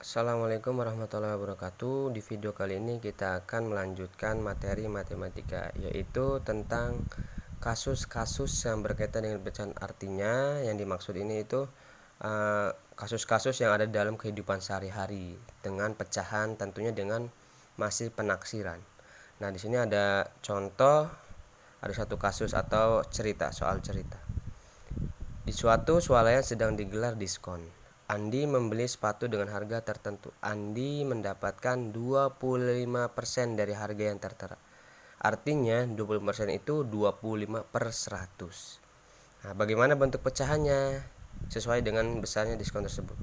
Assalamualaikum warahmatullahi wabarakatuh. Di video kali ini kita akan melanjutkan materi matematika, yaitu tentang kasus-kasus yang berkaitan dengan pecahan. Artinya yang dimaksud ini itu kasus-kasus yang ada dalam kehidupan sehari-hari dengan pecahan, tentunya dengan masih penaksiran. Nah, di sini ada contoh, ada satu kasus atau cerita, soal cerita. Di suatu swalayan sedang digelar diskon. Andi membeli sepatu dengan harga tertentu. Andi mendapatkan 25% dari harga yang tertera. Artinya 20% itu 25 per 100. Nah, bagaimana bentuk pecahannya? Sesuai dengan besarnya diskon tersebut.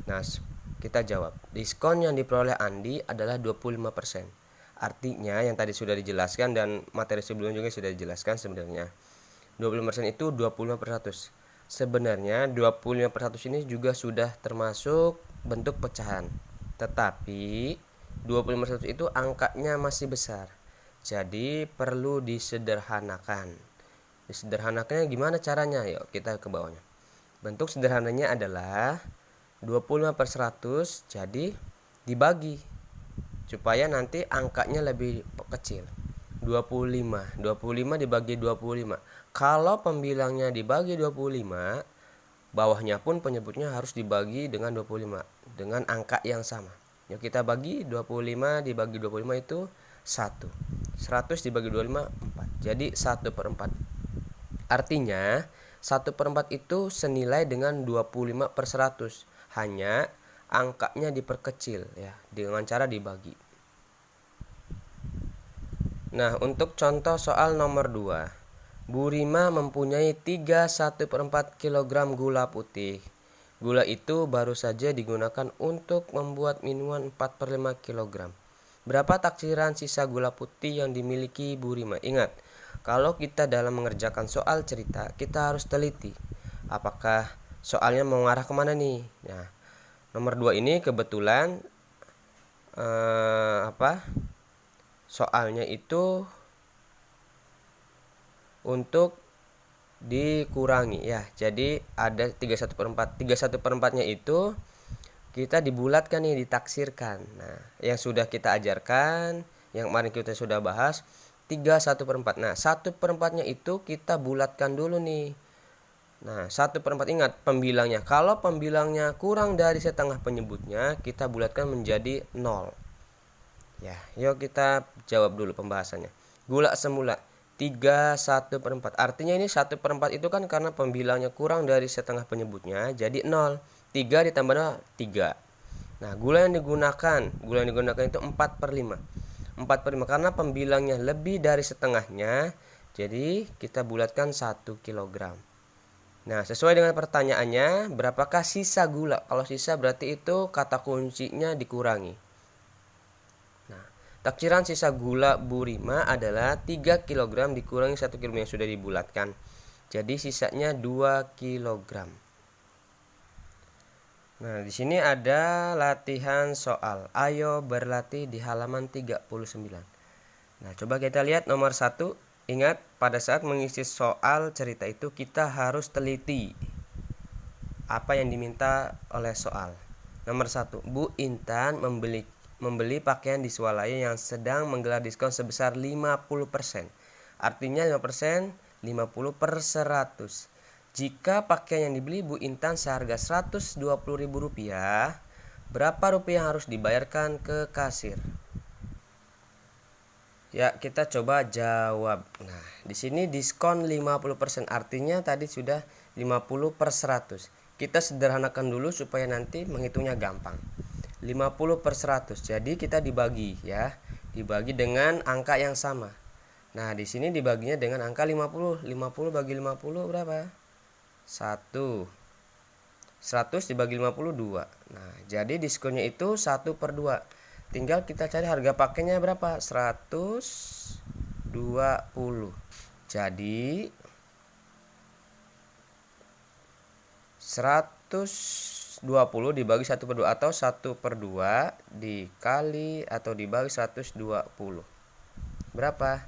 Nah, kita jawab. Diskon yang diperoleh Andi adalah 25%. Artinya yang tadi sudah dijelaskan dan materi sebelumnya juga sudah dijelaskan sebenarnya. 25% itu 25 per 100. Sebenarnya 25 per 100 ini juga sudah termasuk bentuk pecahan. Tetapi 25 per 100 itu angkanya masih besar. Jadi perlu disederhanakan. Disederhanakannya gimana caranya? Yuk kita ke bawahnya. Bentuk sederhananya adalah 25 per 100 jadi dibagi supaya nanti angkanya lebih kecil. 25 dibagi 25. Kalau pembilangnya dibagi 25, bawahnya pun penyebutnya harus dibagi dengan 25 dengan angka yang sama. Yuk kita bagi 25 dibagi 25 itu 1. 100 dibagi 25 4. Jadi 1 per 4. Artinya 1 per 4 itu senilai dengan 25 per 100. Hanya angkanya diperkecil ya dengan cara dibagi. Nah, untuk contoh soal nomor 2. Bu Rima mempunyai 3,1/4 kg gula putih. Gula itu baru saja digunakan untuk membuat minuman 4/5 kg. Berapa taksiran sisa gula putih yang dimiliki Bu Rima? Ingat, kalau kita dalam mengerjakan soal cerita, kita harus teliti. Apakah soalnya mau ngarah kemana nih? Nah, nomor 2 ini kebetulan soalnya itu untuk dikurangi ya. Jadi ada 3,1/4. 3,1/4-nya itu kita dibulatkan nih, ditaksirkan. Nah, yang sudah kita ajarkan, yang kemarin kita sudah bahas 3,1/4. Nah, 1/4-nya itu kita bulatkan dulu nih. Nah, 1/4 ingat pembilangnya. Kalau pembilangnya kurang dari setengah penyebutnya, kita bulatkan menjadi 0. Ya, yuk kita jawab dulu pembahasannya. Gula semula 3,1/4. Artinya ini 1/4 itu kan karena pembilangnya kurang dari setengah penyebutnya, jadi 0. 3 ditambah 3. Nah, gula yang digunakan itu 4/5. 4/5 karena pembilangnya lebih dari setengahnya, jadi kita bulatkan 1 kg. Nah, sesuai dengan pertanyaannya, berapakah sisa gula? Kalau sisa berarti itu kata kuncinya dikurangi. Taksiran sisa gula Bu Rima adalah 3 kg dikurangi 1 kg yang sudah dibulatkan. Jadi sisanya 2 kg. Nah, di sini ada latihan soal. Ayo berlatih di halaman 39. Nah, coba kita lihat nomor 1. Ingat, pada saat mengisi soal cerita itu kita harus teliti apa yang diminta oleh soal. Nomor 1. Bu Intan membeli pakaian di swalayan yang sedang menggelar diskon sebesar 50%. Artinya 5%, 50 per 100. Jika pakaian yang dibeli Bu Intan seharga Rp120.000, berapa rupiah yang harus dibayarkan ke kasir? Ya, kita coba jawab. Nah, di sini diskon 50%, artinya tadi sudah 50 per 100. Kita sederhanakan dulu supaya nanti menghitungnya gampang. 50 per 100. Jadi kita dibagi ya. Dibagi dengan angka yang sama. Nah, di sini dibaginya dengan angka 50. 50 bagi 50 berapa? 1. 100 dibagi 50 2. Nah, jadi diskonnya itu 1/2. Tinggal kita cari harga pakainya berapa? 120. Jadi 120 dibagi 1/2 atau 1/2 dikali atau dibagi 120. Berapa?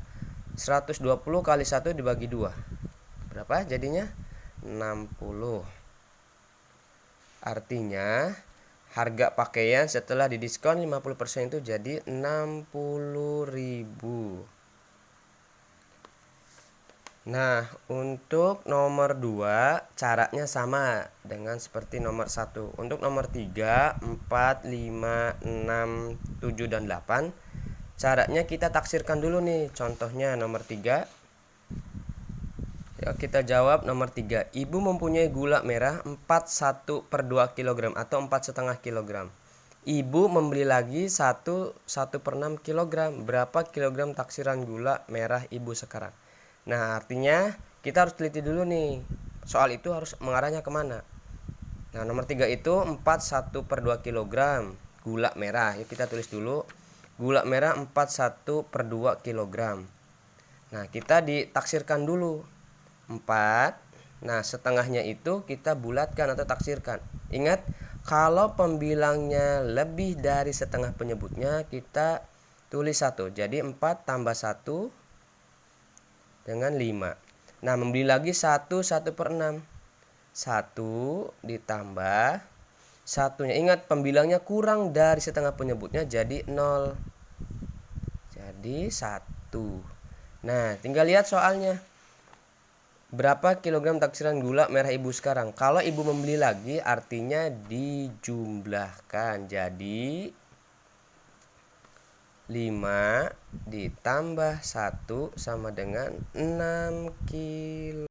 120 kali 1 dibagi 2. Berapa jadinya? 60. Artinya harga pakaian setelah didiskon 50% itu jadi 60.000. Nah, untuk nomor 2 caranya sama dengan seperti nomor 1. Untuk nomor 3, 4, 5, 6, 7 dan 8 caranya kita taksirkan dulu nih. Contohnya nomor 3. Ya, kita jawab nomor 3. Ibu mempunyai gula merah 41/2 kg atau 4,5 kg. Ibu membeli lagi 1/6 kg. Berapa kilogram taksiran gula merah ibu sekarang? Nah, artinya kita harus teliti dulu nih. Soal itu harus mengarahnya kemana? Nah, nomor 3 itu 41/2 kg gula merah. Yuk kita tulis dulu. Gula merah 41/2 kg. Nah, kita ditaksirkan dulu. 4. Nah, setengahnya itu kita bulatkan atau taksirkan. Ingat, kalau pembilangnya lebih dari setengah penyebutnya, kita tulis 1. Jadi 4 tambah 1 dengan 5. Nah, membeli lagi 1/6. 1 ditambah satunya. Ingat, pembilangnya kurang dari setengah penyebutnya, jadi 0. Jadi 1. Nah, tinggal lihat soalnya. Berapa kilogram taksiran gula merah ibu sekarang? Kalau ibu membeli lagi artinya dijumlahkan. Jadi 5 ditambah 1 sama dengan 6 kilo.